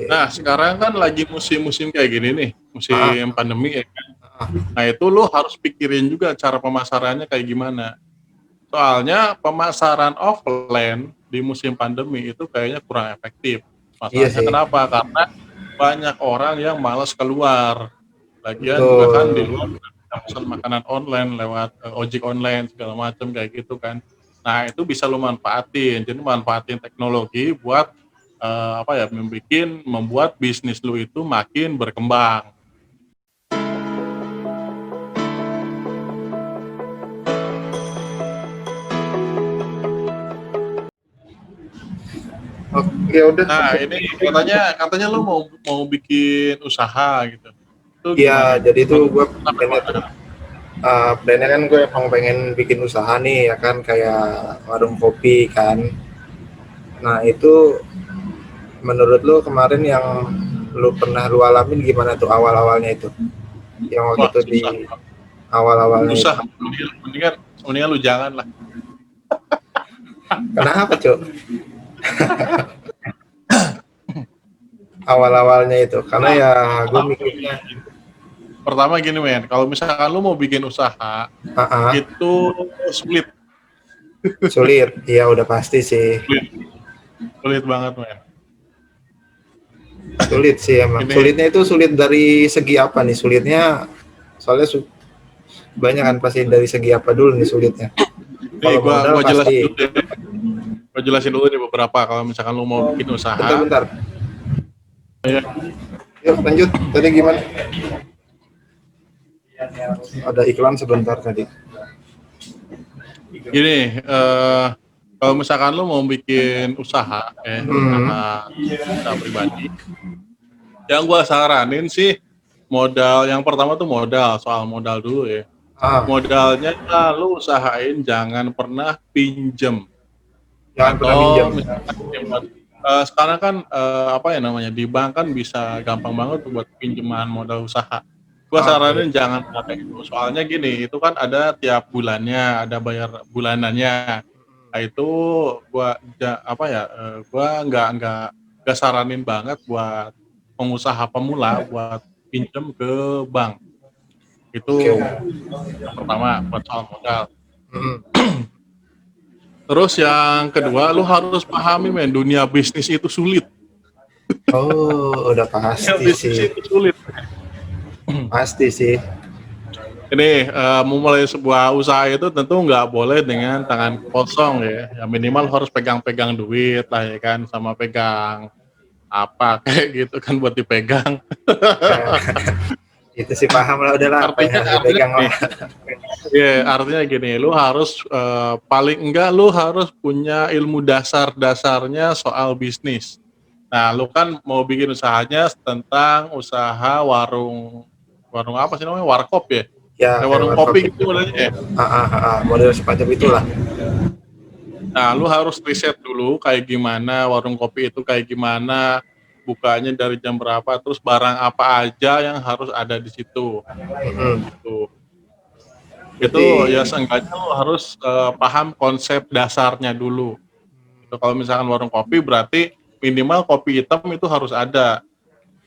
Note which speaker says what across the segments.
Speaker 1: Nah, sekarang kan lagi musim-musim kayak gini nih,
Speaker 2: Ah,
Speaker 1: musim pandemi ya kan.
Speaker 2: ah,
Speaker 1: Nah, itu lu harus pikirin juga cara pemasarannya kayak gimana. Soalnya pemasaran offline di musim pandemi itu kayaknya kurang efektif.
Speaker 2: iya
Speaker 1: Masalahnya
Speaker 2: sih,
Speaker 1: kenapa? Karena banyak orang yang malas keluar. Lagian juga kan di
Speaker 2: betul.
Speaker 1: luar udah bisa pesan makanan online lewat, ojek online segala macam kayak gitu kan. Nah, itu bisa lu manfaatin. Jadi manfaatin teknologi buat, apa ya, membuat bisnis lu itu makin berkembang.
Speaker 2: Oke, ya udah.
Speaker 1: Nah, ini katanya katanya lu mau mau bikin usaha gitu. Itu
Speaker 2: Ya,
Speaker 1: gimana?
Speaker 2: jadi itu
Speaker 1: Menurut
Speaker 2: gue
Speaker 1: sampai
Speaker 2: plannya tuh,
Speaker 1: mana?
Speaker 2: plannya kan gue emang pengen bikin usaha nih, ya kan, kayak warung kopi kan. Nah, itu menurut lu kemarin yang lu alamin gimana tuh awal-awalnya itu? Yang waktu
Speaker 1: Wah,
Speaker 2: itu di
Speaker 1: susah,
Speaker 2: awal-awalnya itu.
Speaker 1: susah. Mendingan mendingan lu jangan lah.
Speaker 2: Kenapa, Cuk? Awal-awalnya itu. Karena ya gue
Speaker 1: Pertama
Speaker 2: mikirnya,
Speaker 1: gini pertama gini men, kalau misalkan lu mau bikin usaha,
Speaker 2: ah, ah,
Speaker 1: itu sulit
Speaker 2: sulit. Iya, udah pasti sih.
Speaker 1: sulit sulit banget men.
Speaker 2: Sulit sih emang.
Speaker 1: Ini
Speaker 2: Sulitnya itu sulit dari segi apa nih? Sulitnya soalnya banyak kan, pasti dari segi apa dulu nih sulitnya.
Speaker 1: nih
Speaker 2: Kalau modal
Speaker 1: gua jelasin
Speaker 2: pasti.
Speaker 1: dulu deh. Gua jelasin dulu nih beberapa kalau misalkan lu mau bikin usaha.
Speaker 2: Bentar-bentar.
Speaker 1: Ya,
Speaker 2: Yuk lanjut. Tadi gimana? Ada iklan sebentar tadi.
Speaker 1: gini, kalau misalkan lu mau bikin usaha,
Speaker 2: Hmm.
Speaker 1: usaha pribadi, yang gua saranin sih modal yang pertama tuh modal, soal modal dulu ya.
Speaker 2: Ah,
Speaker 1: Modalnya lu usahain jangan pernah pinjem
Speaker 2: jangan pernah minjem.
Speaker 1: atau misalkan ya buat sekarang kan, apa ya namanya, di bank kan bisa gampang banget tuh buat pinjaman modal usaha. Gua
Speaker 2: Ah, iya.
Speaker 1: saranin jangan pakai itu, soalnya gini, itu kan ada tiap bulannya, ada bayar bulanannya. Nah itu apa ya, gua nggak saranin banget buat pengusaha pemula buat pinjam ke bank.
Speaker 2: Oke.
Speaker 1: Itu yang pertama buat soal modal.
Speaker 2: Hmm.
Speaker 1: Terus yang kedua, lu harus pahami men, dunia bisnis itu sulit.
Speaker 2: Oh, udah
Speaker 1: Dunia
Speaker 2: pasti
Speaker 1: bisnis
Speaker 2: sih.
Speaker 1: itu sulit.
Speaker 2: Pasti sih.
Speaker 1: Ini memulai sebuah usaha itu tentu nggak boleh dengan tangan kosong ya. Ya minimal harus pegang-pegang duit lah ya kan, sama pegang apa kayak gitu kan buat dipegang.
Speaker 2: Ya, itu sih paham lah, udahlah apa yang
Speaker 1: Artinya
Speaker 2: harus
Speaker 1: artinya
Speaker 2: dipegang
Speaker 1: gini,
Speaker 2: lah.
Speaker 1: ya artinya gini, lu harus paling enggak lu harus punya ilmu dasar-dasarnya soal bisnis. Nah, lu kan mau bikin usahanya tentang usaha warung warung apa sih namanya? Warkop ya?
Speaker 2: Ya,
Speaker 1: Kayak
Speaker 2: kayak
Speaker 1: warung
Speaker 2: warkop
Speaker 1: kopi
Speaker 2: gitu.
Speaker 1: gitu modelnya ya?
Speaker 2: Model semacam itulah.
Speaker 1: Nah, lu harus riset dulu kayak gimana warung kopi itu kayak gimana, bukanya dari jam berapa, terus barang apa aja yang harus ada di situ,
Speaker 2: Hmm.
Speaker 1: gitu. Itu
Speaker 2: Berarti
Speaker 1: ya seenggaknya lu harus, paham konsep dasarnya dulu. Itu kalau misalkan warung kopi berarti minimal kopi hitam itu harus ada,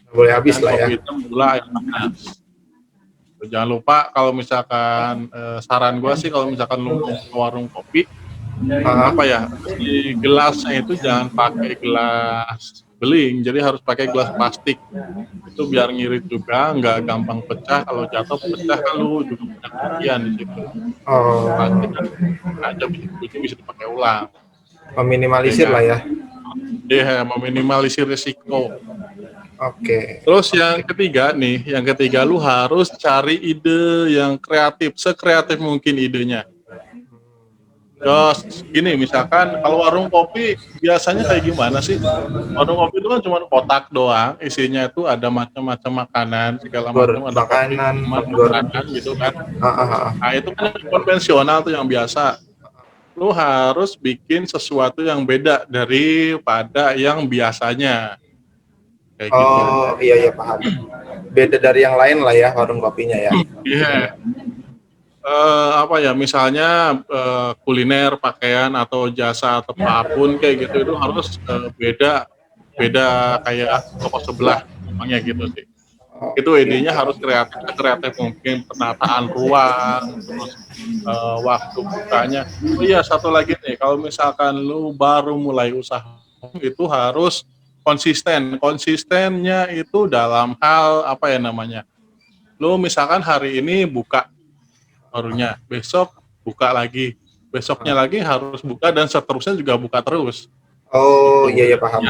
Speaker 2: nggak boleh
Speaker 1: ya
Speaker 2: habis
Speaker 1: kan,
Speaker 2: lah ya.
Speaker 1: kopi hitam, gula, air panas. Jangan lupa kalau misalkan, saran gua sih kalau misalkan lu mau ke warung kopi,
Speaker 2: Ah,
Speaker 1: apa ya, si gelasnya itu jangan pakai gelas beling, jadi harus pakai gelas plastik. Itu biar ngirit juga, nggak gampang pecah, kalau jatuh pecah kan lu juga punya kerugian di situ. Plastik
Speaker 2: oh,
Speaker 1: kan aja ujung-ujung bisa dipakai ulang, ya
Speaker 2: meminimalisir
Speaker 1: kan?
Speaker 2: lah ya.
Speaker 1: Iya, meminimalisir risiko.
Speaker 2: Oke.
Speaker 1: Terus yang ketiga lu harus cari ide yang kreatif, sekreatif mungkin idenya. Terus gini, misalkan kalau warung kopi biasanya kayak gimana sih? Warung kopi itu kan cuma kotak doang, isinya itu ada macam-macam makanan, segala macam, ada kopi,
Speaker 2: Makanan,
Speaker 1: minuman,
Speaker 2: gor.
Speaker 1: makanan gitu kan. Nah,
Speaker 2: Ah.
Speaker 1: itu kan yang konvensional tuh yang biasa. Lu harus bikin sesuatu yang beda daripada yang biasanya, kayak gitu.
Speaker 2: Oh, iya iya paham. Beda dari yang lain lah ya warung kopinya ya.
Speaker 1: Iya. Apa ya, misalnya, kuliner, pakaian, atau jasa, atau apapun kayak gitu itu harus, beda beda kayak toko sebelah, emangnya gitu sih. Itu idenya harus kreatif, sekreatif mungkin, penataan ruang, terus, waktu bukanya. Oh iya, satu lagi nih, kalau misalkan lu baru mulai usaha, itu harus konsisten. Konsistennya itu dalam hal, apa ya namanya, lu misalkan hari ini buka barunya, besok buka lagi, besoknya lagi harus buka dan seterusnya juga buka terus,
Speaker 2: Oh,
Speaker 1: gitu.
Speaker 2: iya ya paham.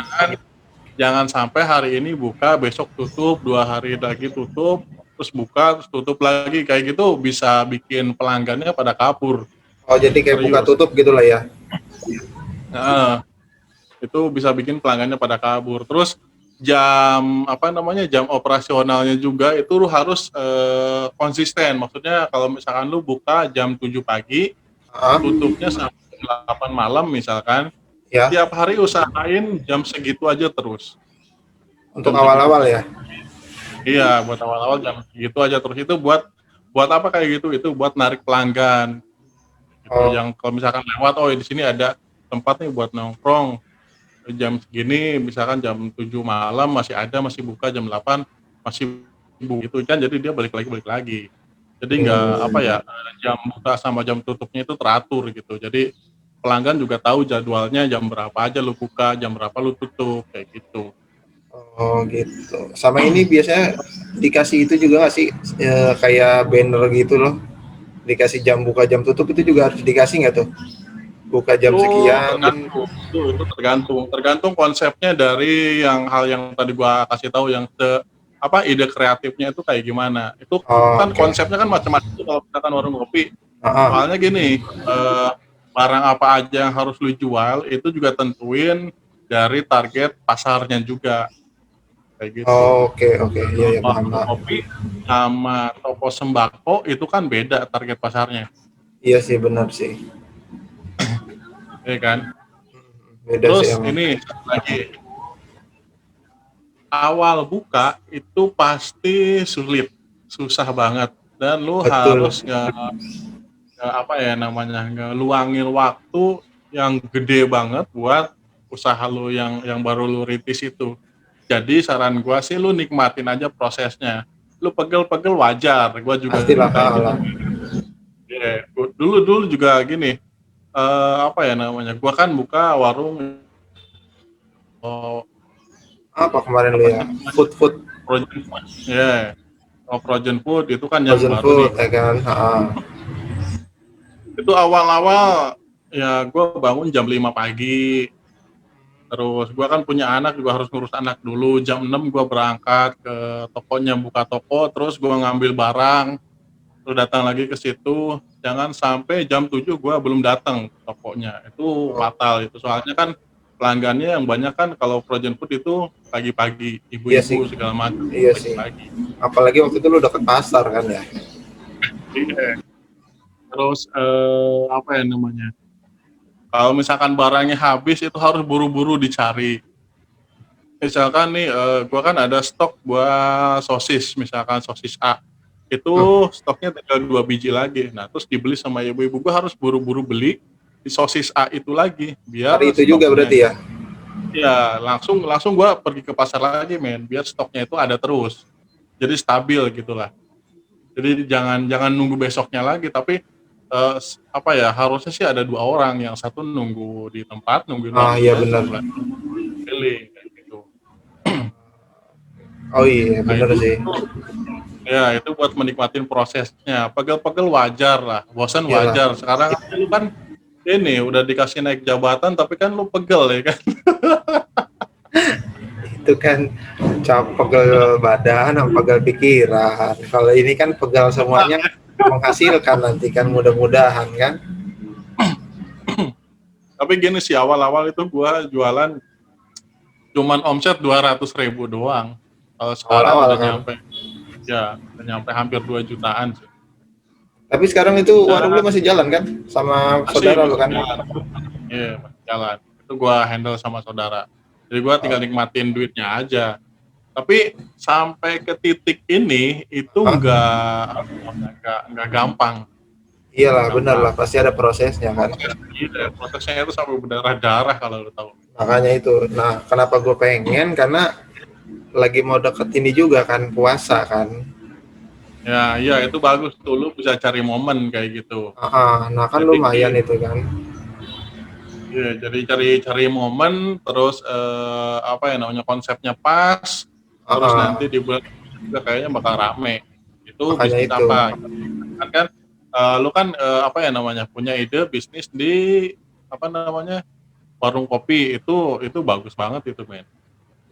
Speaker 1: Jangan sampai hari ini buka, besok tutup, 2 hari lagi tutup, terus buka, terus tutup lagi, kayak gitu bisa bikin pelanggannya pada kabur,
Speaker 2: Oh, jadi kayak buka
Speaker 1: serius.
Speaker 2: tutup gitulah ya.
Speaker 1: Heeh, itu bisa bikin pelanggannya pada kabur. Terus jam, apa namanya, jam operasionalnya juga itu lu harus, konsisten. Maksudnya kalau misalkan lu buka jam 7 pagi,
Speaker 2: Heeh,
Speaker 1: tutupnya sampai jam 8 malam misalkan,
Speaker 2: ya.
Speaker 1: tiap hari usahain jam segitu aja terus,
Speaker 2: Untuk
Speaker 1: jam segitu
Speaker 2: awal-awal
Speaker 1: terus.
Speaker 2: ya.
Speaker 1: Iya, buat awal-awal jam segitu aja terus, itu buat buat apa kayak gitu, itu buat narik pelanggan, gitu.
Speaker 2: Oh,
Speaker 1: Yang kalau misalkan lewat, "Oh, di sini ada tempat nih buat nongkrong, jam segini," misalkan jam 7 malam masih ada, masih buka jam 8, masih gitu kan, jadi dia balik lagi. Jadi nggak, apa ya, jam buka sama jam tutupnya itu teratur gitu. Jadi pelanggan juga tahu jadwalnya jam berapa aja lu buka, jam berapa lu tutup, kayak gitu.
Speaker 2: oh gitu. Sama ini biasanya dikasih itu juga nggak sih, kayak banner gitu loh, dikasih jam buka jam tutup itu juga harus dikasih nggak tuh? Buka jam
Speaker 1: Itu
Speaker 2: sekian.
Speaker 1: tergantung, itu tergantung, tergantung konsepnya dari yang hal yang tadi gua kasih tahu, yang apa, ide kreatifnya itu kayak gimana. Itu
Speaker 2: Oh,
Speaker 1: kan
Speaker 2: oke.
Speaker 1: konsepnya kan macam-macam tuh kalau misalkan warung kopi.
Speaker 2: Heeh.
Speaker 1: Soalnya gini, barang apa aja yang harus lu jual itu juga tentuin dari target pasarnya juga, kayak gitu.
Speaker 2: Oh, oke oke. Iya ya paham
Speaker 1: Warung
Speaker 2: Pak.
Speaker 1: kopi sama toko sembako itu kan beda target pasarnya,
Speaker 2: Iya sih benar sih.
Speaker 1: ya kan?
Speaker 2: Beda sih
Speaker 1: Terus
Speaker 2: emang.
Speaker 1: ini satu lagi, awal buka itu pasti sulit, susah banget, dan lu
Speaker 2: Betul.
Speaker 1: harus apa ya namanya, ngeluangin waktu yang gede banget buat usaha lu yang baru lu rintis itu. Jadi saran gua sih lu nikmatin aja prosesnya. Lu pegel-pegel wajar, gua juga
Speaker 2: Pastilah
Speaker 1: kayak gitu.
Speaker 2: lah.
Speaker 1: Iya, dulu juga gini, apa ya namanya, gua kan buka warung,
Speaker 2: Apa kemarin lu
Speaker 1: apa
Speaker 2: ya?
Speaker 1: sih namanya,
Speaker 2: Food food
Speaker 1: frozen food, iya. Frozen food itu kan yang
Speaker 2: frozen
Speaker 1: baru
Speaker 2: food
Speaker 1: nih.
Speaker 2: ya kan. Heeh.
Speaker 1: Itu awal-awal ya gue bangun jam 5 pagi, terus gue kan punya anak juga harus ngurus anak dulu, jam 6 gue berangkat ke tokonya, buka toko, terus gue ngambil barang, terus datang lagi ke situ, jangan sampai jam 7 gue belum datang ke tokonya, itu
Speaker 2: Oh,
Speaker 1: fatal itu. Soalnya kan pelanggannya yang banyak kan kalau frozen food itu pagi-pagi,
Speaker 2: iya sih.
Speaker 1: ibu-ibu segala macam
Speaker 2: Iya sih.
Speaker 1: pagi-pagi.
Speaker 2: Apalagi waktu itu lu deket pasar kan ya.
Speaker 1: Iya. Terus, apa ya namanya, kalau misalkan barangnya habis itu harus buru-buru dicari. Misalkan nih, gua kan ada stok buat sosis, misalkan sosis A, itu
Speaker 2: Hmm.
Speaker 1: stoknya tinggal 2 biji lagi. Nah, terus dibeli sama ibu-ibu, gua harus buru-buru beli di sosis A itu lagi, biar
Speaker 2: Hari itu juga
Speaker 1: stoknya
Speaker 2: berarti ya.
Speaker 1: iya, langsung langsung gua pergi ke pasar lagi men, biar stoknya itu ada terus. Jadi stabil gitulah. Jadi jangan jangan nunggu besoknya lagi, tapi, apa ya, harusnya sih ada 2 orang, yang satu nunggu di tempat, nungguin
Speaker 2: Ah iya
Speaker 1: waktunya,
Speaker 2: benar.
Speaker 1: satu lagi keliling, kayak gitu.
Speaker 2: Oh iya
Speaker 1: Nah
Speaker 2: benar sih.
Speaker 1: itu buat menikmatin prosesnya, pegel-pegel wajar lah, bosan
Speaker 2: Iyalah.
Speaker 1: wajar, sekarang aja lu kan ini, udah dikasih naik jabatan tapi kan lu pegel ya kan.
Speaker 2: Itu kan pegel badan apa pegel pikiran. Kalau ini kan pegel semuanya menghasilkan nanti kan mudah-mudahan kan.
Speaker 1: Tapi gini sih, awal-awal itu gua jualan cuman omset 200.000 doang, kalau sekarang
Speaker 2: Awal-awal
Speaker 1: udah
Speaker 2: kan.
Speaker 1: nyampe, ya udah nyampe hampir 2 jutaan sih.
Speaker 2: Tapi sekarang itu warung lu
Speaker 1: Dan
Speaker 2: masih jalan kan sama
Speaker 1: masih
Speaker 2: saudara lu
Speaker 1: masih
Speaker 2: kan?
Speaker 1: jalan, iya masih jalan, itu gua handle sama saudara. Jadi gua tinggal
Speaker 2: Oh,
Speaker 1: nikmatin duitnya aja. Tapi sampai ke titik ini itu
Speaker 2: hah?
Speaker 1: nggak gampang, nggak
Speaker 2: Iyalah benar
Speaker 1: gampang.
Speaker 2: lah pasti ada prosesnya kan.
Speaker 1: Prosesnya itu sampai berdarah-darah kalau lu tahu.
Speaker 2: makanya itu. Nah, kenapa gue pengen, karena lagi mau deket ini juga kan, puasa kan.
Speaker 1: Ya, iya itu bagus tuh, lu bisa cari momen kayak gitu.
Speaker 2: Nah kan
Speaker 1: Jadi
Speaker 2: lumayan itu kan.
Speaker 1: iya, jadi cari momen, terus apa ya namanya, konsepnya pas, terus nanti
Speaker 2: Ah,
Speaker 1: di bulan juga kayaknya bakal rame. Itu
Speaker 2: makanya
Speaker 1: bisnis
Speaker 2: itu.
Speaker 1: apa? Kan lu kan apa ya namanya, punya ide bisnis di apa namanya, warung kopi, itu bagus banget itu, men.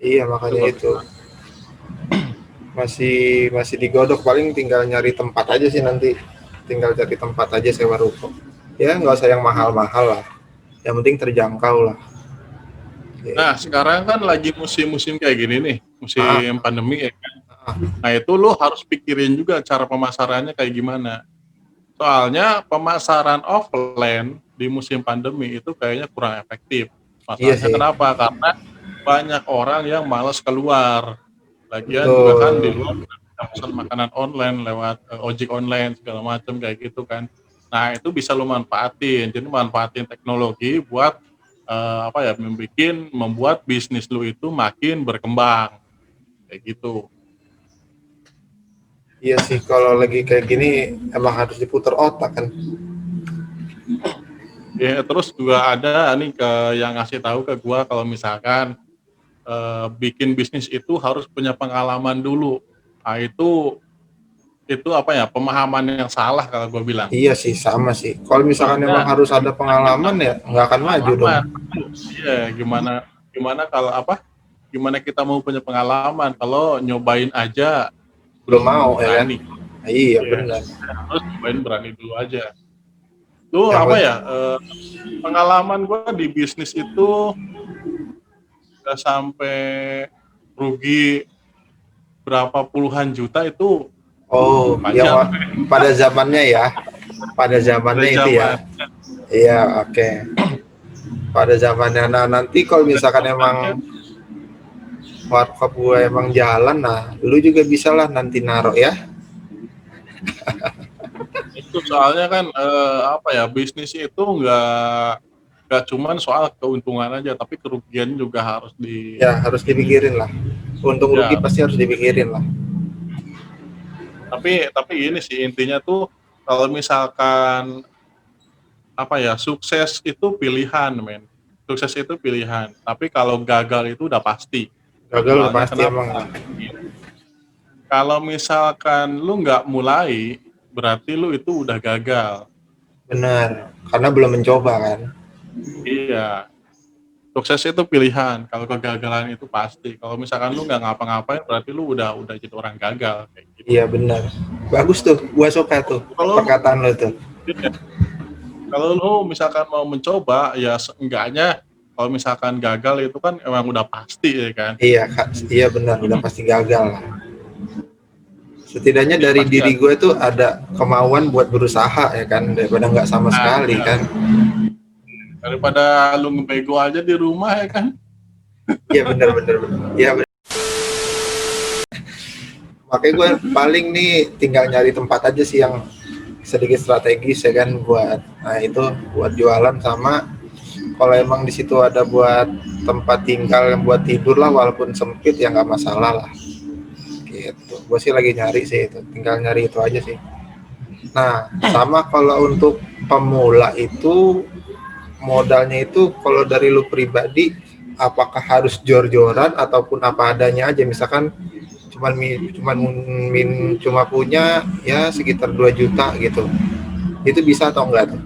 Speaker 2: Iya,
Speaker 1: Itu
Speaker 2: makanya
Speaker 1: bagus
Speaker 2: itu.
Speaker 1: banget.
Speaker 2: Masih masih digodok, paling tinggal nyari tempat aja sih nanti. Tinggal cari tempat aja sewa ruko. Ya nggak usah yang mahal-mahal lah. Yang penting terjangkau lah.
Speaker 1: Nah,
Speaker 2: Gitu.
Speaker 1: sekarang kan lagi musim-musim kayak gini nih,
Speaker 2: Ah,
Speaker 1: musim pandemi ya kan.
Speaker 2: ah,
Speaker 1: Nah, itu lu harus pikirin juga cara pemasarannya kayak gimana. Soalnya pemasaran offline di musim pandemi itu kayaknya kurang efektif.
Speaker 2: iya
Speaker 1: Masalahnya
Speaker 2: sih.
Speaker 1: kenapa? Karena banyak orang yang malas keluar. Lagian juga kan di
Speaker 2: Betul.
Speaker 1: luar bisa pesan makanan online lewat ojek online segala macam kayak gitu kan. Nah, itu bisa lu manfaatin. Jadi manfaatin teknologi buat apa ya, membuat bisnis lu itu makin berkembang kayak gitu.
Speaker 2: Iya sih, kalau lagi kayak gini emang harus diputar otak kan.
Speaker 1: Ya, terus juga ada nih yang ngasih tahu ke gua kalau misalkan bikin bisnis itu harus punya pengalaman dulu. Nah, itu apa ya, pemahaman yang salah kalau gue bilang.
Speaker 2: Iya sih, sama sih. Kalau misalkan
Speaker 1: Soalnya
Speaker 2: emang harus ada
Speaker 1: gimana kita
Speaker 2: pengalaman ya nggak akan maju dong.
Speaker 1: pengalaman, iya, gimana gimana kalau apa, gimana kita mau punya pengalaman kalau nyobain aja
Speaker 2: Belum
Speaker 1: belum
Speaker 2: mau ya kan.
Speaker 1: berani.
Speaker 2: Iya
Speaker 1: Iya,
Speaker 2: benar.
Speaker 1: harus nyobain berani dulu aja. Lu
Speaker 2: Yang
Speaker 1: apa ya,
Speaker 2: penting
Speaker 1: pengalaman gue di bisnis itu udah sampai rugi berapa puluhan juta itu
Speaker 2: oh yang
Speaker 1: wajar.
Speaker 2: pada zamannya ya, pada
Speaker 1: Pada
Speaker 2: zamannya itu
Speaker 1: zaman
Speaker 2: ya. Iya, oke. Pada zamannya. Nah, nanti kalau misalkan
Speaker 1: contohnya
Speaker 2: emang warkop gue emang jalan, nah lu juga bisa lah nanti naruh ya.
Speaker 1: itu, soalnya kan apa ya, bisnis itu nggak cuman soal keuntungan aja, tapi kerugian juga harus di
Speaker 2: Ya harus
Speaker 1: ini.
Speaker 2: dipikirin lah. Untung rugi
Speaker 1: Ya,
Speaker 2: pasti harus dipikirin lah.
Speaker 1: tapi ini sih intinya tuh, kalau misalkan apa ya, sukses itu pilihan, men. Sukses itu pilihan, tapi kalau gagal itu udah pasti.
Speaker 2: Gagal udah
Speaker 1: Soalnya
Speaker 2: pasti
Speaker 1: kenapa?
Speaker 2: emang lah.
Speaker 1: Kalau misalkan lu nggak mulai, berarti lu itu udah gagal.
Speaker 2: Benar, karena belum mencoba kan.
Speaker 1: Iya. Sukses itu pilihan, kalau kegagalan itu pasti. Kalau misalkan lu nggak ngapa-ngapain, berarti lu udah jadi orang gagal kayak gitu.
Speaker 2: Iya benar. Bagus tuh, gua suka tuh
Speaker 1: Kalau lu
Speaker 2: perkataan lo tuh.
Speaker 1: iya, kalau lu misalkan mau mencoba, ya seenggaknya kalau misalkan gagal itu kan emang udah pasti ya kan.
Speaker 2: Iya kak, iya benar, udah pasti gagal lah. Setidaknya
Speaker 1: Jadi
Speaker 2: dari
Speaker 1: pasti
Speaker 2: diri
Speaker 1: ada.
Speaker 2: gue tuh ada kemauan buat berusaha ya kan, daripada nggak sama
Speaker 1: Nah,
Speaker 2: sekali
Speaker 1: iya.
Speaker 2: kan.
Speaker 1: Daripada lu ngebego aja di rumah ya kan.
Speaker 2: Iya benar benar benar. Iya benar. Makanya gue paling nih tinggal nyari tempat aja sih yang sedikit strategis ya kan, buat nah itu buat jualan, sama kalau emang di situ ada buat tempat tinggal yang buat tidur lah, walaupun sempit ya nggak masalah lah gitu. Gue sih lagi nyari sih itu, tinggal nyari itu aja sih. Nah, sama kalau untuk pemula itu modalnya itu kalau dari lu pribadi, apakah harus jor-joran ataupun apa adanya aja, misalkan cuman cuma punya ya sekitar 2 juta gitu, itu bisa atau enggak tuh?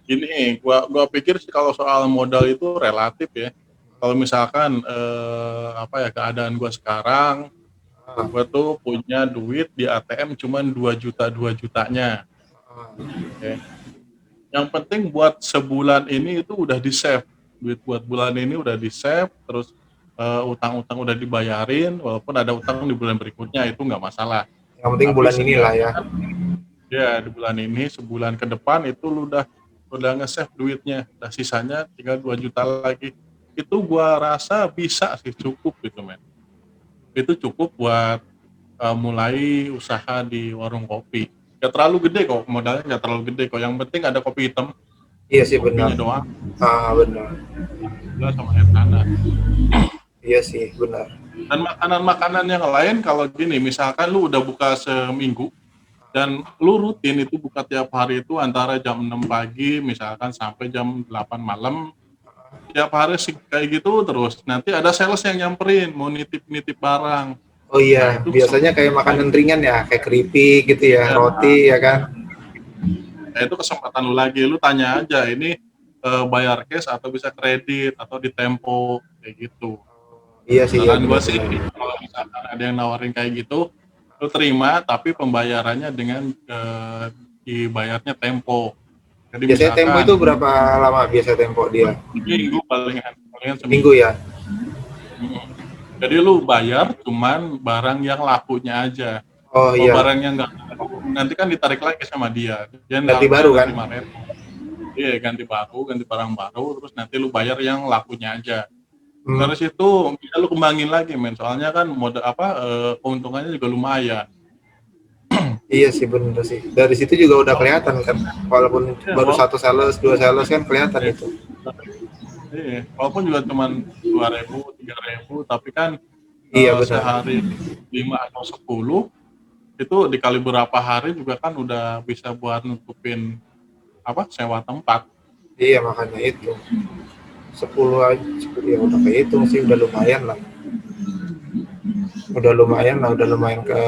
Speaker 1: Gini, gua pikir sih kalau soal modal itu relatif ya. Kalau misalkan apa ya, keadaan gua sekarang,
Speaker 2: Ah,
Speaker 1: gua tuh punya duit di ATM cuman 2 juta 2 jutanya. Oke. Yang penting buat sebulan ini itu udah di-save. Duit buat bulan ini udah di-save, terus utang-utang udah dibayarin, walaupun ada utang di bulan berikutnya itu nggak masalah.
Speaker 2: yang penting
Speaker 1: Tapi
Speaker 2: bulan inilah
Speaker 1: seenggaknya
Speaker 2: ya.
Speaker 1: kan ya di bulan ini, sebulan ke depan itu lu udah nge-save duitnya, udah sisanya tinggal 2 juta lagi. Itu gua rasa bisa sih, cukup gitu, men. Itu cukup buat mulai usaha di warung kopi. Nggak terlalu gede kok, modalnya nggak terlalu gede kok, yang penting ada kopi hitam.
Speaker 2: Iya sih benar.
Speaker 1: kopinya doang,
Speaker 2: Benar.
Speaker 1: gula sama air tanah.
Speaker 2: Iya sih benar.
Speaker 1: Dan makanan-makanan yang lain kalau gini, misalkan lu udah buka seminggu dan lu rutin itu buka tiap hari itu antara jam 6 pagi misalkan sampai jam 8 malam, tiap hari sih kayak gitu terus. Nanti ada sales yang nyamperin mau nitip-nitip barang.
Speaker 2: Oh
Speaker 1: Nah,
Speaker 2: iya,
Speaker 1: itu
Speaker 2: biasanya kayak makanan ringan ya, kayak keripik gitu ya,
Speaker 1: ya,
Speaker 2: roti ya kan.
Speaker 1: itu kesempatan lu lagi. Lu tanya aja ini bayar cash atau bisa kredit atau di Tempo kayak gitu.
Speaker 2: Iya sih ya
Speaker 1: Saran gua sih
Speaker 2: benar-benar.
Speaker 1: kalau misalkan ada yang nawarin kayak gitu, lu terima tapi pembayarannya dengan dibayarnya Tempo. Jadi
Speaker 2: Biasanya tempo itu
Speaker 1: misalkan
Speaker 2: berapa lama biasa tempo dia?
Speaker 1: seminggu palingan, palingan
Speaker 2: Minggu
Speaker 1: seminggu.
Speaker 2: ya?
Speaker 1: Mm. Jadi lu bayar cuman barang yang lakunya aja.
Speaker 2: Oh
Speaker 1: Kalau
Speaker 2: iya,
Speaker 1: barangnya nggak laku, nanti kan ditarik lagi sama dia. Dia
Speaker 2: ganti
Speaker 1: harusnya
Speaker 2: baru
Speaker 1: ada
Speaker 2: kan?
Speaker 1: 5.000. Iya, ganti baru, ganti barang baru, terus nanti lu bayar yang lakunya aja.
Speaker 2: Hmm,
Speaker 1: Dari situ bisa lu kembangin lagi, men. Soalnya kan modal apa keuntungannya juga lumayan.
Speaker 2: iya sih benar sih. Dari situ juga udah kelihatan kan, walaupun
Speaker 1: Ya,
Speaker 2: baru satu sales, dua sales kan kelihatan
Speaker 1: iya,
Speaker 2: itu.
Speaker 1: walaupun juga cuman 2.000, 3.000, tapi kan
Speaker 2: Iya benar.
Speaker 1: sehari 5 atau 10 itu dikali berapa hari juga kan udah bisa buat nutupin apa sewa tempat.
Speaker 2: Iya makanya itu. 10 aja, 10 ya udah kehitung sih, udah lumayan lah. Udah lumayan lah, udah lumayan ke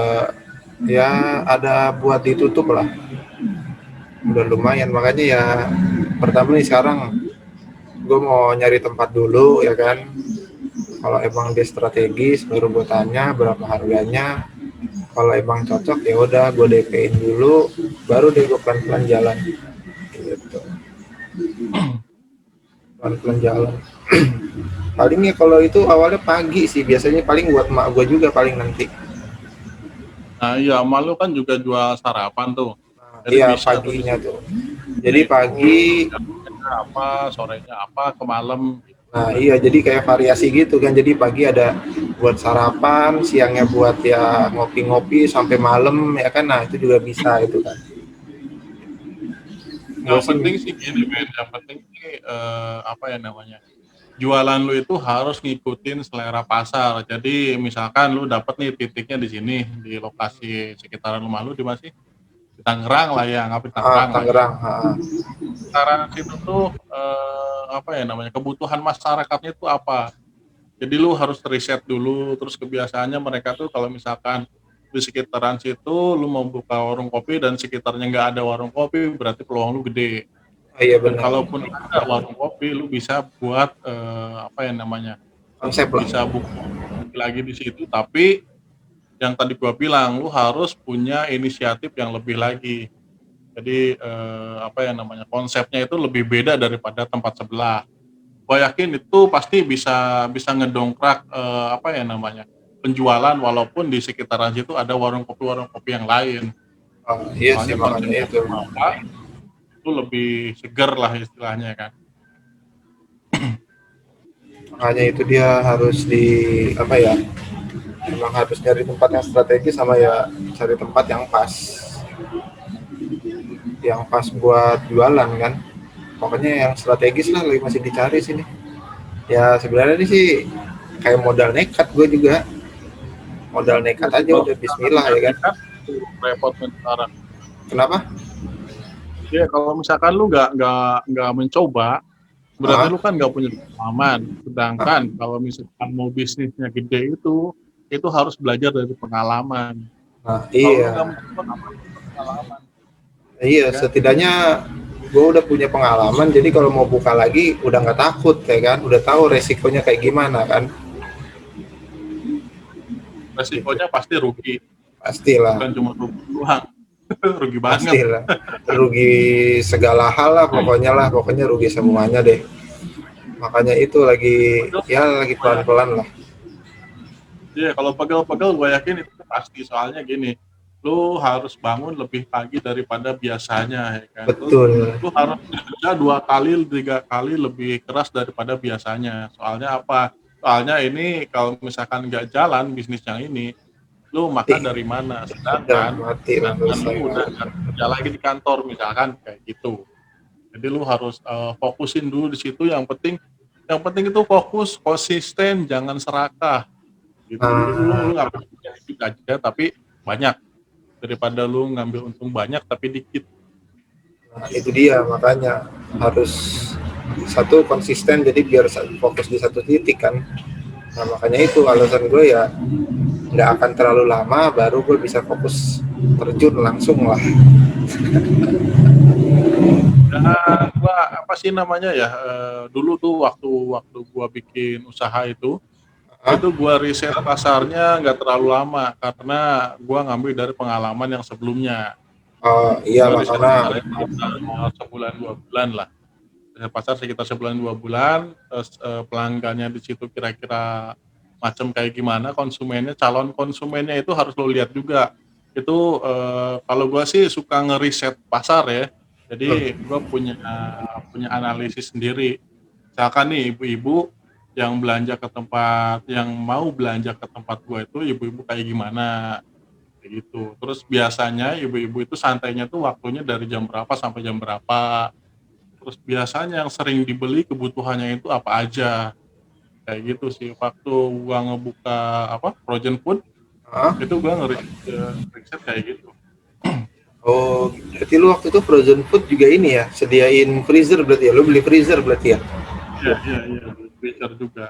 Speaker 2: ya ada buat ditutup lah. Udah lumayan makanya ya pertama nih sekarang gue mau nyari tempat dulu ya kan. Kalau emang dia strategis baru gue tanya berapa harganya. Kalau emang cocok ya udah gue DP-in dulu, baru deh gue pelan-pelan jalan gitu. Pelan-pelan jalan. Paling ya kalau itu awalnya pagi sih, biasanya paling buat emak gue juga paling nanti.
Speaker 1: Nah, iya, malu kan juga jual sarapan tuh.
Speaker 2: Nah,
Speaker 1: Jadi
Speaker 2: iya
Speaker 1: bisa tuh di
Speaker 2: paginya
Speaker 1: situ.
Speaker 2: tuh.
Speaker 1: Nah,
Speaker 2: Jadi
Speaker 1: itu
Speaker 2: pagi.
Speaker 1: siangnya apa, sorenya apa, ke malam gitu.
Speaker 2: Nah, iya jadi kayak variasi gitu kan. Jadi pagi ada buat sarapan, siangnya buat ya ngopi-ngopi sampai malam ya kan. Nah, itu juga bisa itu kan. Gue
Speaker 1: Yang
Speaker 2: sih
Speaker 1: penting sih gini, Ben. Yang penting sih apa ya namanya? Jualan lu itu harus ngikutin selera pasar. Jadi misalkan lu dapet nih titiknya di sini, di lokasi sekitaran rumah lu di mana sih? Di Tangerang lah ya, anggap di Tangerang lah ya.
Speaker 2: Tangerang.
Speaker 1: Sekarang situ tuh apa ya namanya? Kebutuhan masyarakatnya itu apa? Jadi lu harus riset dulu, terus kebiasaannya mereka tuh kalau misalkan di sekitaran situ lu mau buka warung kopi dan sekitarnya nggak ada warung kopi, berarti peluang lu gede.
Speaker 2: Iya
Speaker 1: Dan
Speaker 2: benar.
Speaker 1: kalaupun ada warung kopi, lu bisa buat apa ya namanya,
Speaker 2: Konsep lah.
Speaker 1: bisa buka lagi di situ. Tapi yang tadi gua bilang, lu harus punya inisiatif yang lebih lagi. Jadi apa ya namanya, konsepnya itu lebih beda daripada tempat sebelah. Gue yakin itu pasti bisa bisa ngedongkrak apa ya namanya, penjualan walaupun di sekitaran situ ada warung kopi yang lain.
Speaker 2: Iya sih
Speaker 1: Soalnya
Speaker 2: makanya
Speaker 1: konsepnya
Speaker 2: itu.
Speaker 1: apa, itu lebih seger lah istilahnya kan.
Speaker 2: Makanya itu dia harus di apa ya? Emang harus cari tempat yang strategis sama ya cari tempat yang pas buat jualan kan. Pokoknya yang strategis lah lagi masih dicari sini. Ya sebenarnya ini sih kayak modal nekat gue juga. Modal nekat aja
Speaker 1: Kalau
Speaker 2: udah
Speaker 1: misalkan
Speaker 2: bismillah
Speaker 1: nggak
Speaker 2: ya kan.
Speaker 1: nekat, itu repot kan sekarang.
Speaker 2: Kenapa?
Speaker 1: Ya kalau misalkan lu nggak mencoba, berarti
Speaker 2: Ah,
Speaker 1: lu kan nggak punya pengalaman.
Speaker 2: ah,
Speaker 1: Sedangkan kalau misalkan mau bisnisnya gede itu harus belajar dari pengalaman. Kalau lu
Speaker 2: iya.
Speaker 1: nggak mencoba, ngapain dapat pengalaman,
Speaker 2: Iya,
Speaker 1: ya kan?
Speaker 2: setidaknya gue udah punya pengalaman, jadi kalau mau buka lagi udah nggak takut ya kan, udah tahu resikonya kayak gimana kan, gitu.
Speaker 1: Resikonya pasti rugi,
Speaker 2: Pastilah,
Speaker 1: bukan cuma rugi doang, rugi banget.
Speaker 2: pastilah, rugi segala hal lah, pokoknya rugi semuanya deh. Makanya itu lagi,
Speaker 1: Pegel,
Speaker 2: ya lagi
Speaker 1: gue yakin.
Speaker 2: pelan-pelan lah.
Speaker 1: Iya, kalau pegel-pegel gue yakin itu pasti. Soalnya gini, lu harus bangun lebih pagi daripada biasanya, ya kan? Terus
Speaker 2: Betul.
Speaker 1: lu harus kerja 2 kali, 3 kali lebih keras daripada biasanya. Soalnya apa? Soalnya ini kalau misalkan nggak jalan bisnis yang ini, lu makan
Speaker 2: Mati,
Speaker 1: dari mana?
Speaker 2: udah
Speaker 1: Sedangkan
Speaker 2: mati lah
Speaker 1: sedangkan
Speaker 2: selesai.
Speaker 1: lu udah nggak kerja lagi di kantor misalkan kayak gitu. Jadi lu harus fokusin dulu di situ. Yang penting itu fokus, konsisten, jangan serakah gitu. Jadi lu
Speaker 2: Ah,
Speaker 1: ngambil sedikit aja tapi banyak, daripada lu ngambil untung banyak tapi dikit.
Speaker 2: nah, itu dia makanya harus satu konsisten jadi biar fokus di satu titik kan. Nah makanya itu alasan gue ya nggak akan terlalu lama baru gue bisa fokus terjun langsung lah.
Speaker 1: Dan gua apa sih namanya ya, dulu tuh waktu waktu gua bikin usaha
Speaker 2: Hah?
Speaker 1: itu gua riset pasarnya nggak terlalu lama karena gua ngambil dari pengalaman yang sebelumnya.
Speaker 2: Oh
Speaker 1: Gua
Speaker 2: iyalah
Speaker 1: riset
Speaker 2: karena
Speaker 1: pasarnya sekitar sebulan 2 bulan lah. Riset pasar sekitar sebulan 2 bulan, terus, pelanggannya di situ kira-kira macam kayak gimana, konsumennya, calon konsumennya itu harus lo lihat juga. Itu, kalau gua sih suka ngeriset pasar ya. Jadi gua punya punya analisis sendiri. Misalkan nih ibu-ibu yang mau belanja ke tempat gua itu ibu-ibu kayak gimana, kayak gitu. Terus biasanya ibu-ibu itu santainya tuh waktunya dari jam berapa sampai jam berapa. Terus biasanya yang sering dibeli kebutuhannya itu apa aja, kayak gitu sih. Waktu gua ngebuka frozen food,
Speaker 2: ah,
Speaker 1: itu gua ngeriset kayak gitu.
Speaker 2: oh berarti lu waktu itu frozen food juga ini ya sediain freezer berarti ya lu beli freezer berarti ya.
Speaker 1: Iya iya iya, beli freezer juga.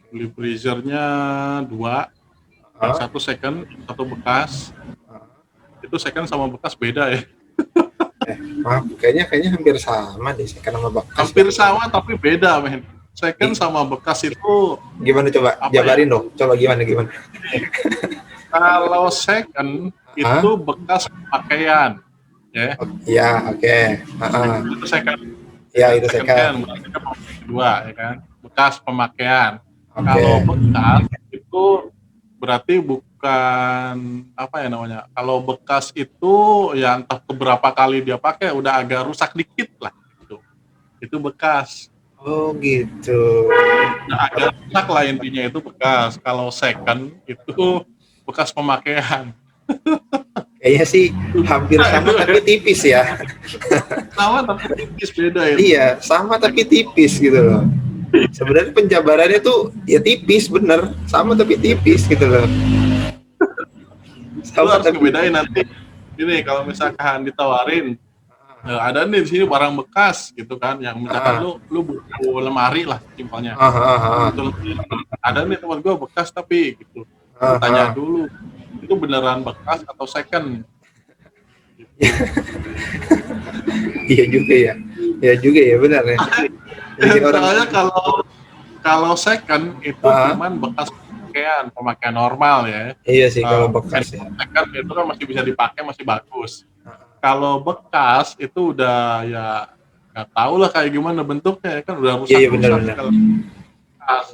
Speaker 1: Beli freezernya 2, yang
Speaker 2: Ah,
Speaker 1: satu second, yang satu bekas.
Speaker 2: ah.
Speaker 1: Itu second sama bekas beda ya.
Speaker 2: Maaf, kayaknya kayaknya hampir sama deh second sama bekas ya.
Speaker 1: Hampir sama tapi beda, men. Second
Speaker 2: Ih,
Speaker 1: sama bekas itu
Speaker 2: gimana coba
Speaker 1: apa ya?
Speaker 2: jabarin dong coba gimana gimana.
Speaker 1: Kalau second itu
Speaker 2: Ah,
Speaker 1: bekas pakaian, ya.
Speaker 2: oh, iya oke. Ah, ah.
Speaker 1: Itu second. Ya
Speaker 2: Ya
Speaker 1: kan,
Speaker 2: itu
Speaker 1: second
Speaker 2: second.
Speaker 1: hand berarti kan kedua ya kan, bekas pemakaian. Kalau
Speaker 2: Oke.
Speaker 1: bekas itu berarti bukan apa ya namanya, kalau bekas itu ya entah keberapa kali dia pakai udah agak rusak dikit lah gitu, itu bekas.
Speaker 2: Oh gitu.
Speaker 1: Udah agak rusak lah intinya itu bekas. Kalau second itu bekas pemakaian.
Speaker 2: Kayaknya sih hampir
Speaker 1: Nah itu
Speaker 2: sama tapi tipis ya.
Speaker 1: sama tapi tipis, beda itu.
Speaker 2: Iya, sama tapi tipis gitu loh. Sebenarnya penjabarannya tuh ya tipis bener, sama tapi tipis gitu loh.
Speaker 1: Lu
Speaker 2: Sama
Speaker 1: harus
Speaker 2: tapi
Speaker 1: ngebedain nanti ini kalau misalkan ditawarin, ada nih di sini barang bekas gitu kan, yang misalkan
Speaker 2: ah,
Speaker 1: lu lu butuh lemari lah simpelnya,
Speaker 2: ah, ah, ah,
Speaker 1: butuh lemari, ada nih teman gue bekas tapi gitu, lu
Speaker 2: ah,
Speaker 1: tanya
Speaker 2: ah.
Speaker 1: dulu itu beneran bekas atau second gitu.
Speaker 2: Iya juga ya. Ya juga ya benar ya. Bikin orang
Speaker 1: Soalnya kalau kalau second itu
Speaker 2: ah,
Speaker 1: cuman bekas pemakaian normal ya.
Speaker 2: iya sih kalau bekas ya.
Speaker 1: Handphone second itu kan masih bisa dipakai, masih bagus.
Speaker 2: Ah,
Speaker 1: Kalau bekas itu udah ya nggak tahu lah kayak gimana bentuknya ya kan, udah
Speaker 2: iya iya
Speaker 1: rusak-rusak
Speaker 2: benar-benar.
Speaker 1: kalau bekas.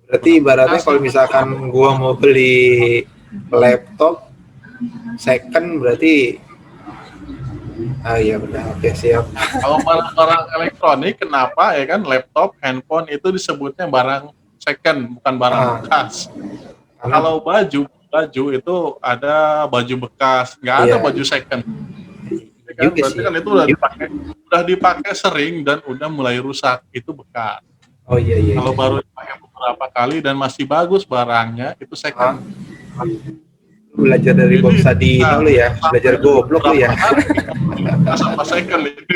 Speaker 2: Berarti
Speaker 1: Udah
Speaker 2: ibaratnya
Speaker 1: bekas
Speaker 2: kalau
Speaker 1: itu
Speaker 2: misalkan gua mau beli laptop second berarti ah iya benar. Oke siap.
Speaker 1: kalau barang-barang elektronik kenapa ya kan, laptop, handphone itu disebutnya barang second bukan barang
Speaker 2: Ah,
Speaker 1: bekas.
Speaker 2: karena
Speaker 1: Kalau baju itu ada baju bekas, nggak ada
Speaker 2: iya
Speaker 1: baju second. Ya kan
Speaker 2: juga
Speaker 1: berarti
Speaker 2: sih.
Speaker 1: kan itu udah dipakai sering dan udah mulai rusak, itu bekas.
Speaker 2: Oh iya iya
Speaker 1: Kalau
Speaker 2: iya.
Speaker 1: baru dipakai beberapa kali dan masih bagus barangnya, itu
Speaker 2: Ah,
Speaker 1: second.
Speaker 2: belajar dari
Speaker 1: Jadi
Speaker 2: Bob Sadino lu ya,
Speaker 1: sampai
Speaker 2: belajar goblok lu
Speaker 1: berapa
Speaker 2: ya.
Speaker 1: hari bekas sama second ini.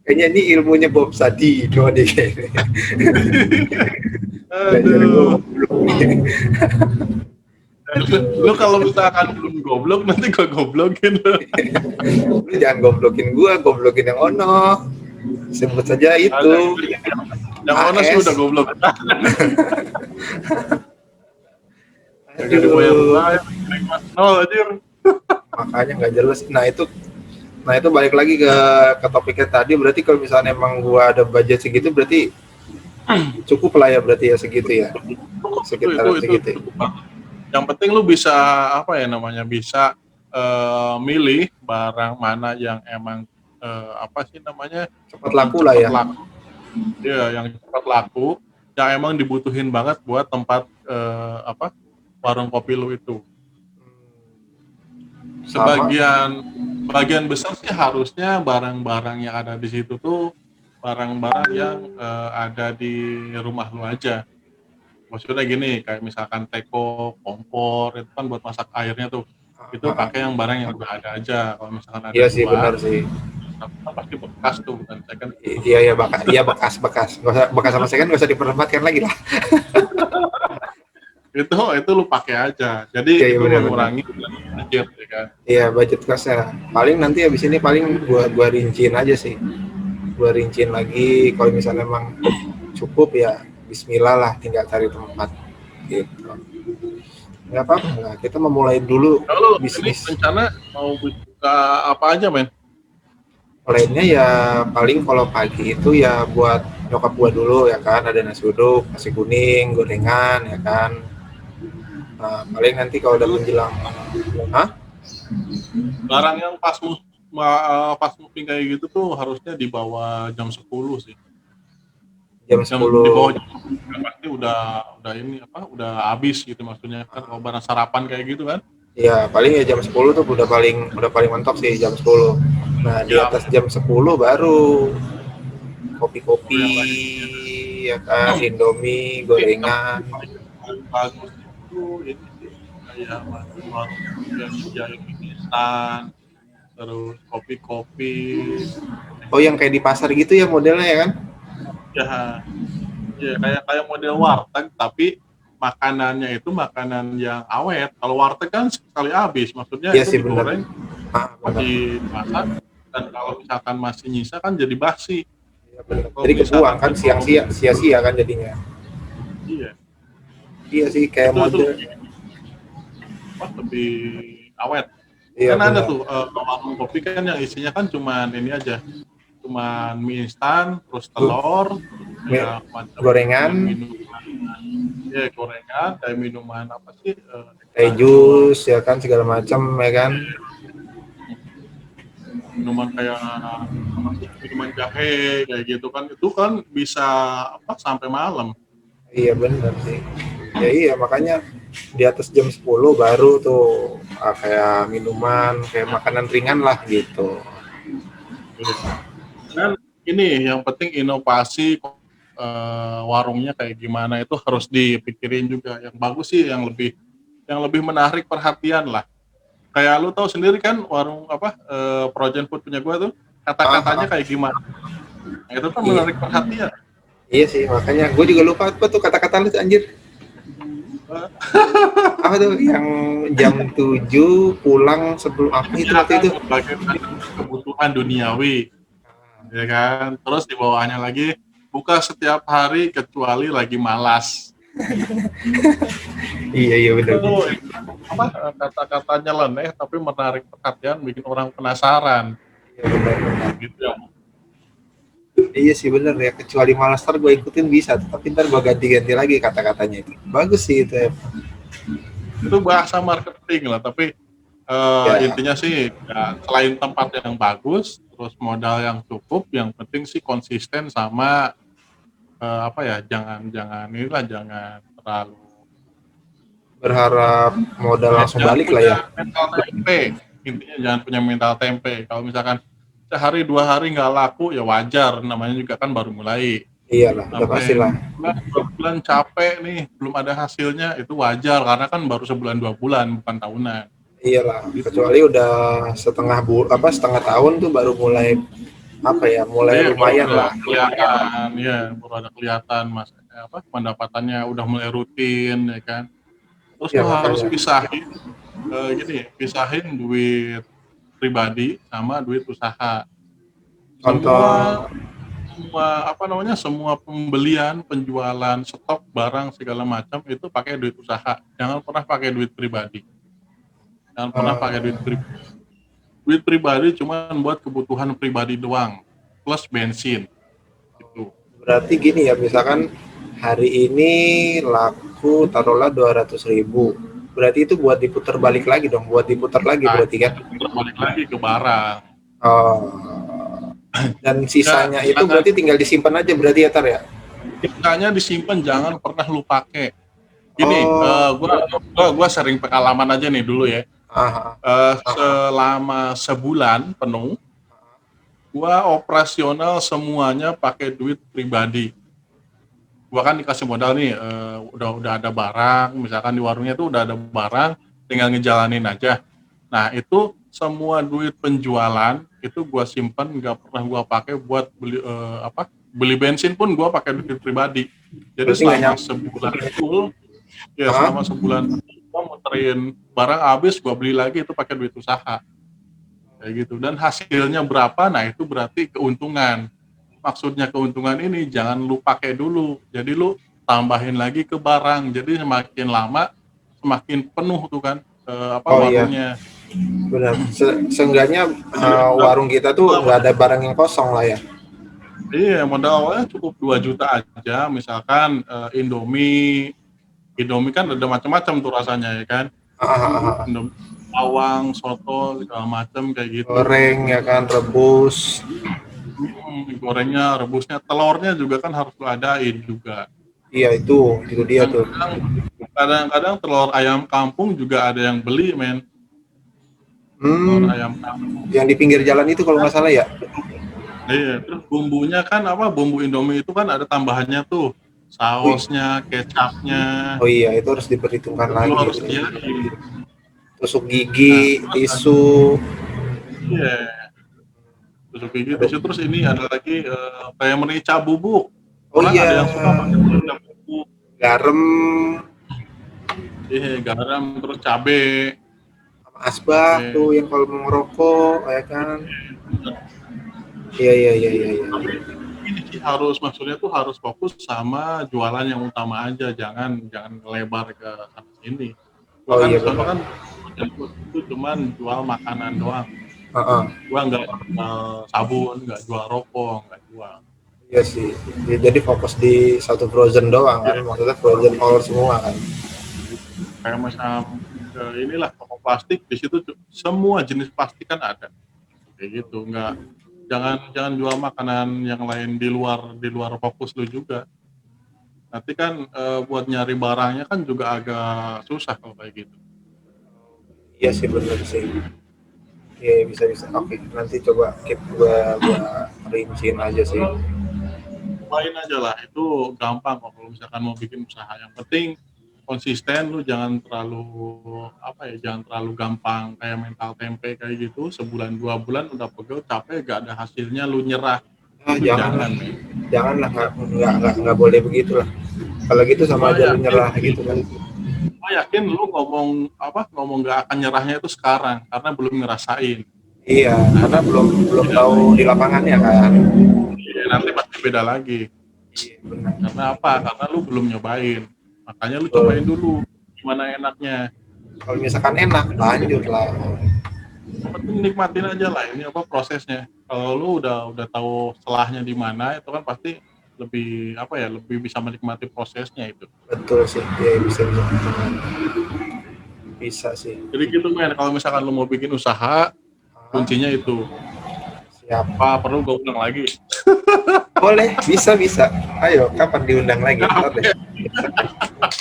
Speaker 2: Kayaknya ini ilmunya Bob Sadino deh kayaknya. Belajar
Speaker 1: Aduh.
Speaker 2: goblok.
Speaker 1: Lu kalau misalkan belum goblok nanti gua goblokin lu.
Speaker 2: Lu jangan goblokin gua, goblokin yang ono. Sebut saja
Speaker 1: Ada
Speaker 2: itu
Speaker 1: yang mana sih udah
Speaker 2: AS.
Speaker 1: goblok. Kagak
Speaker 2: Aduh,
Speaker 1: dibayar-bayar, kelas nol anjir.
Speaker 2: makanya nggak jelas. Nah itu balik lagi ke topiknya tadi. Berarti kalau misalnya emang gua ada budget segitu, berarti cukup lah ya berarti ya segitu ya,
Speaker 1: Cukup
Speaker 2: sekitaran
Speaker 1: itu
Speaker 2: segitu. Ya.
Speaker 1: cukup banget. Yang penting lu bisa apa ya namanya, bisa milih barang mana yang emang apa sih namanya,
Speaker 2: Cepat
Speaker 1: yang
Speaker 2: laku lah
Speaker 1: cepat
Speaker 2: ya.
Speaker 1: laku. Iya, yang cepat laku, yang emang dibutuhin banget buat tempat warung kopi lu itu.
Speaker 2: Sama.
Speaker 1: Sebagian bagian besar sih harusnya barang-barang yang ada di situ tuh barang-barang yang ada di rumah lu aja. Maksudnya gini, kayak misalkan teko, kompor, itu kan buat masak airnya tuh. Itu pakai yang barang yang udah ada aja. Kalau misalkan ada
Speaker 2: Iya sih benar
Speaker 1: dua,
Speaker 2: sih.
Speaker 1: kan pasti bekas tuh, bukan second.
Speaker 2: Iya iya bekas, iya bekas bekas. Nggak usah, bekas sama second nggak usah diperdebatkan lagi lah.
Speaker 1: Itu lu pakai aja.
Speaker 2: Iya
Speaker 1: Jadi
Speaker 2: iya
Speaker 1: itu
Speaker 2: benar-benar.
Speaker 1: mengurangi budget ya kan.
Speaker 2: Iya budget kosnya. Paling nanti habis ini paling gua rinciin aja sih. Gua rinciin lagi kalau misalnya emang cukup ya Bismillah lah, tinggal cari tempat gitu. Nggak apa-apa lah, kita memulai dulu
Speaker 1: Kalau ini
Speaker 2: bisnis.
Speaker 1: rencana mau buka apa aja, men?
Speaker 2: Lainnya ya paling kalau pagi itu ya buat nyokap gua dulu ya kan, ada nasi uduk, nasi kuning, gorengan ya kan. Nah, paling nanti kalau udah
Speaker 1: Itu
Speaker 2: menjelang, hah?
Speaker 1: barang yang pas moving kayak gitu tuh harusnya di bawah jam 10 sih.
Speaker 2: Jam
Speaker 1: Di bawah
Speaker 2: 10.
Speaker 1: jam 10 pasti udah ini apa, udah habis gitu maksudnya kan kalau barang sarapan kayak gitu kan.
Speaker 2: Ya paling ya jam 10 tuh udah paling mentok sih jam 10. Nah, di
Speaker 1: Ya,
Speaker 2: atas jam 10 baru
Speaker 1: baru
Speaker 2: kopi-kopi
Speaker 1: yang lain.
Speaker 2: ya kan, Indomie, gorengan.
Speaker 1: Paling bagus itu ini sih kayak warung yang nyediain mie instan, terus kopi-kopi.
Speaker 2: Oh, yang kayak di pasar gitu ya modelnya ya kan?
Speaker 1: Ya, ya kayak kayak model warteg tapi makanannya itu makanan yang awet. Kalau warteg kan sekali habis, maksudnya
Speaker 2: Iya
Speaker 1: itu
Speaker 2: sih bener.
Speaker 1: digoreng,
Speaker 2: Ah, bener.
Speaker 1: dimasak, dan kalau misalkan masih nyisa kan jadi basi.
Speaker 2: Iya, bener.
Speaker 1: Kalau
Speaker 2: Jadi kebuang
Speaker 1: misalkan
Speaker 2: kan siang-sia, sia-sia kan jadinya.
Speaker 1: iya,
Speaker 2: Iya sih kayak
Speaker 1: itu
Speaker 2: model.
Speaker 1: lebih awet.
Speaker 2: Iya
Speaker 1: Kan ada
Speaker 2: benar.
Speaker 1: tuh warung kopi kan yang isinya kan cuman ini aja, cuman mie instan, terus telur, kayak macam
Speaker 2: Gorengan,
Speaker 1: minuman, ya gorengan, kayak minuman apa sih,
Speaker 2: teh
Speaker 1: extraño,
Speaker 2: jus ya kan segala macam ya kan.
Speaker 1: minuman kayak apa sih, minuman jahe kayak gitu kan, itu kan bisa apa sampai malam.
Speaker 2: Iya benar sih. Ya iya makanya di atas jam 10 baru tuh kayak minuman, kayak makanan ringan lah gitu.
Speaker 1: Dan ini yang penting inovasi, warungnya kayak gimana itu harus dipikirin juga. Yang bagus sih yang lebih menarik perhatian lah. Kayak lu tahu sendiri kan warung apa, Frozen Food punya gua tuh, kata-katanya
Speaker 2: Ah,
Speaker 1: kayak gimana. Nah, itu kan
Speaker 2: iya.
Speaker 1: menarik perhatian.
Speaker 2: Iya sih makanya gue juga lupa apa tuh kata-kata lu tuh, anjir. Apa tuh yang jam 7 pulang sebelum apa itu
Speaker 1: Ya
Speaker 2: waktu
Speaker 1: kan
Speaker 2: itu?
Speaker 1: berbagai macam kebutuhan duniawi, ya kan. Terus di bawahnya lagi, buka setiap hari kecuali lagi malas.
Speaker 2: Iya iya benar.
Speaker 1: Itu apa, kata-kata nyeleneh tapi menarik perhatian, bikin orang penasaran,
Speaker 2: Iya benar.
Speaker 1: gitu ya.
Speaker 2: Iya sih bener ya, kecuali malas ntar gue ikutin bisa, tapi ntar gue ganti-ganti lagi kata-katanya itu. Bagus sih itu ya.
Speaker 1: Itu bahasa marketing lah, tapi
Speaker 2: Ya,
Speaker 1: intinya sih ya, selain tempat yang bagus, terus modal yang cukup, yang penting sih konsisten sama apa ya, jangan jangan inilah, jangan terlalu
Speaker 2: berharap modal langsung
Speaker 1: jangan
Speaker 2: balik lah
Speaker 1: punya
Speaker 2: ya.
Speaker 1: mental tempe. Intinya jangan punya mental tempe. Kalau misalkan sehari 2 hari nggak laku ya wajar, namanya juga kan baru mulai.
Speaker 2: Iyalah, udah pasti
Speaker 1: Sampai
Speaker 2: lah.
Speaker 1: sebulan 2 bulan capek nih, belum ada hasilnya, itu wajar karena kan baru sebulan 2 bulan, bukan tahunan.
Speaker 2: Iyalah,
Speaker 1: Gitu.
Speaker 2: kecuali udah setengah tahun tuh baru mulai apa ya, mulai
Speaker 1: Iya, baru
Speaker 2: lumayan
Speaker 1: ada
Speaker 2: lah.
Speaker 1: kelihatan, ya, baru ada kelihatan mas, apa, pendapatannya udah mulai rutin, ya kan. Terus
Speaker 2: Ya
Speaker 1: tuh harus
Speaker 2: makanya.
Speaker 1: pisahin, gini, pisahin duit pribadi sama duit usaha. Semua
Speaker 2: Contoh,
Speaker 1: semua apa namanya, semua pembelian, penjualan, stok barang segala macam itu pakai duit usaha. Jangan pernah pakai duit pribadi. Jangan pernah pakai duit
Speaker 2: eh,
Speaker 1: pribadi. Duit pribadi cuma buat kebutuhan pribadi doang, plus bensin gitu.
Speaker 2: berarti gini ya, misalkan hari ini laku taruhlah 200.000. Berarti itu buat diputar balik lagi dong, buat diputar lagi
Speaker 1: Nah,
Speaker 2: berarti kan.
Speaker 1: itu balik lagi ke barang.
Speaker 2: Dan
Speaker 1: Ya,
Speaker 2: sisanya itu
Speaker 1: jangan,
Speaker 2: berarti tinggal disimpan aja berarti ya Tar ya.
Speaker 1: sisanya disimpan, jangan pernah lu pakai. Gini,
Speaker 2: Oh,
Speaker 1: gua sering pengalaman aja nih dulu ya.
Speaker 2: Ah,
Speaker 1: Selama sebulan penuh, gua operasional semuanya pakai duit pribadi. Gua kan dikasih modal nih, udah ada barang, misalkan di warungnya tuh udah ada barang, tinggal ngejalanin aja. Nah, itu semua duit penjualan itu gua simpan, nggak pernah gua pakai buat beli beli bensin pun gua pakai duit pribadi. Jadi
Speaker 2: berarti nggak
Speaker 1: selama
Speaker 2: nyam.
Speaker 1: sebulan full, ya
Speaker 2: Ah,
Speaker 1: selama sebulan gua muterin barang habis, gua beli lagi itu pakai duit usaha. Kayak gitu. Dan hasilnya berapa, nah itu berarti keuntungan. Maksudnya keuntungan ini jangan lu pakai dulu. Jadi lu tambahin lagi ke barang. Jadi semakin lama semakin penuh tuh kan
Speaker 2: oh iya,
Speaker 1: warungnya.
Speaker 2: benar. Seenggaknya
Speaker 1: Jadi
Speaker 2: warung kita tuh nggak ada barang yang kosong lah ya.
Speaker 1: iya, modal awalnya cukup 2 juta aja, misalkan Indomie kan ada macam-macam tuh rasanya ya kan.
Speaker 2: Ah, ah, ah, ah.
Speaker 1: Indomie bawang, soto segala macam kayak gitu.
Speaker 2: Goreng ya kan, rebus.
Speaker 1: Gorengnya, rebusnya, telurnya juga kan harus lu adain juga.
Speaker 2: Iya itu dia tuh.
Speaker 1: Kadang-kadang telur ayam kampung juga ada yang beli, men. Telur
Speaker 2: Hmm,
Speaker 1: ayam kampung.
Speaker 2: yang di pinggir jalan itu kalau nggak salah ya.
Speaker 1: Iya, terus bumbunya kan bumbu Indomie itu kan ada tambahannya tuh.
Speaker 2: Wih,
Speaker 1: Sausnya, kecapnya,
Speaker 2: oh iya itu harus diperhitungkan
Speaker 1: itu lu
Speaker 2: lagi
Speaker 1: harus
Speaker 2: itu.
Speaker 1: sediain.
Speaker 2: Tusuk
Speaker 1: Nah,
Speaker 2: gigi,
Speaker 1: terus
Speaker 2: tisu.
Speaker 1: iya, tusuk gigi
Speaker 2: Aduh.
Speaker 1: tisu, terus ini ada lagi kayak merica bubuk.
Speaker 2: Oh
Speaker 1: Orang ada
Speaker 2: iya,
Speaker 1: yang suka pakai merica bubuk,
Speaker 2: garam
Speaker 1: iya, garam, terus cabe,
Speaker 2: sama asbak
Speaker 1: cabe.
Speaker 2: tuh yang kalau mau ngerokok ya kan. Iya iya iya iya iya.
Speaker 1: Tapi ini sih harus maksudnya tuh harus fokus sama jualan yang utama aja, jangan jangan lebar ke sana sini. Gua
Speaker 2: Oh
Speaker 1: kan
Speaker 2: iya
Speaker 1: di sono
Speaker 2: benar.
Speaker 1: kan itu cuman jual makanan doang.
Speaker 2: Heeh.
Speaker 1: Gua nggak jual sabun, nggak jual rokok, nggak jual.
Speaker 2: Iya sih. Ya, jadi fokus di satu frozen doang kan,
Speaker 1: Iya,
Speaker 2: maksudnya frozen all semua kan.
Speaker 1: kayak macam inilah toko plastik di situ semua jenis plastik kan ada. Kayak gitu, nggak jangan jangan jual makanan yang lain di luar fokus lu juga. Nanti kan buat nyari barangnya kan juga agak susah kalau kayak gitu.
Speaker 2: Iya sih benar sih. Iya bisa bisa. Oke, nanti coba keep gua rinciin aja sih.
Speaker 1: Cobain aja lah, itu gampang kok kalau misalkan mau bikin usaha. Yang penting konsisten, lu jangan terlalu jangan terlalu gampang kayak mental tempe kayak gitu. Sebulan 2 bulan udah pegel, capek, gak ada hasilnya, lu nyerah.
Speaker 2: Ah
Speaker 1: Itu
Speaker 2: janganlah,
Speaker 1: jangan, men.
Speaker 2: janganlah nggak boleh begitulah. Kalau gitu sama
Speaker 1: Gua
Speaker 2: aja lu
Speaker 1: yakin,
Speaker 2: nyerah gitu kan.
Speaker 1: gua yakin lu ngomong gak akan nyerahnya itu sekarang karena belum ngerasain.
Speaker 2: Iya,
Speaker 1: Nah,
Speaker 2: karena belum belum
Speaker 1: beda
Speaker 2: tahu
Speaker 1: lagi.
Speaker 2: di lapangannya kan.
Speaker 1: Iya, nanti pasti beda lagi.
Speaker 2: Iya benar.
Speaker 1: Karena apa? Karena lu belum nyobain. Makanya lu
Speaker 2: Betul.
Speaker 1: cobain dulu gimana enaknya.
Speaker 2: Kalau misalkan enak, lanjut lah.
Speaker 1: Yang penting nikmatin aja lah ini prosesnya. Kalau lu udah tahu celahnya di mana, itu kan pasti lebih bisa menikmati prosesnya itu.
Speaker 2: Betul sih, ya bisa bisa. Bisa sih.
Speaker 1: Jadi gitu, men, kalau misalkan lu mau bikin usaha,
Speaker 2: Ah,
Speaker 1: kuncinya itu.
Speaker 2: siap.
Speaker 1: Apa perlu gue ulang lagi?
Speaker 2: Boleh, bisa bisa. Ayo, kapan diundang lagi? Ntar deh.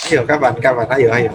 Speaker 2: Ayo, kapan kapan? Ayo ayo.